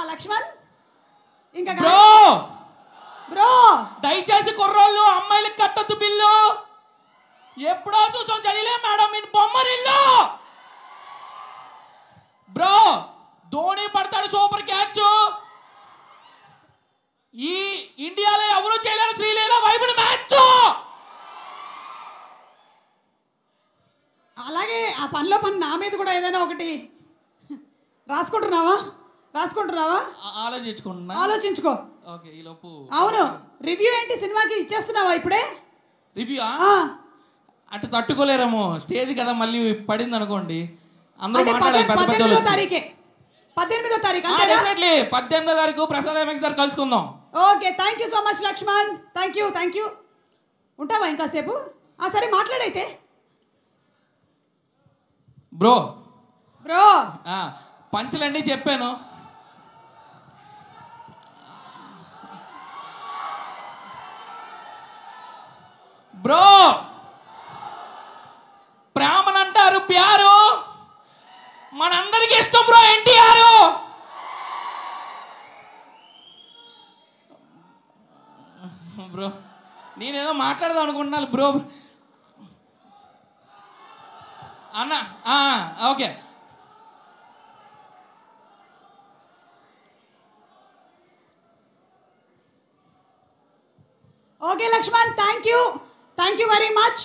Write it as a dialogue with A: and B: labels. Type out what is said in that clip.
A: లక్ష్మణ్ ఇంకా
B: bro
A: bro
B: దయచేసి కుర్రోళ్ళు అమ్మాయిలకు కట్టొద్దు బిల్లు. ఎప్పుడో చూసాం చదిలే మేడం నేను బొమ్మరిల్లు. బ్రో ధోని పడతాడు సూపర్ క్యాచ్. ఈ ఇండియాలో ఎవరు చేయలేరు శ్రీలీల వైపుని మ్యాచ్.
A: అలాగే ఆ పనిలో పని నా మీద కూడా ఏదైనా ఒకటి రాసుకుంటున్నావా? ఆలోచించుకో.
B: ఓకే ఈ లోపు
A: అవును రివ్యూ ఏంటి సినిమాకి ఇచ్చేస్తున్నావా ఇప్పుడే?
B: రివ్యూ అటు తట్టుకోలేరేమో స్టేజ్ కదా మళ్ళీ పడింది అనుకోండి. అందరూ మాట్లాడాలి.
A: 18వ తారీఖు
B: 18వ తారీఖు ప్రసాద్ ఎంఎక్స్ దగ్గర కలుసుకుందాం.
A: Okay thank you so much Lakshman. Thank you. ఉంటావా ఇంకాసేపు? సరే మాట్లాడైతే.
B: బ్రో
A: బ్రో
B: పంచులన్నీ చెప్పాను. బ్రో ప్రేమనంటారు ప్యారు, మనందరికి ఇష్టం బ్రో ఎన్టీఆర్. బ్రో నేనేదో మాట్లాడదాం అనుకుంటున్నాను బ్రో. అన్న okay
A: Lakshman thank you very much.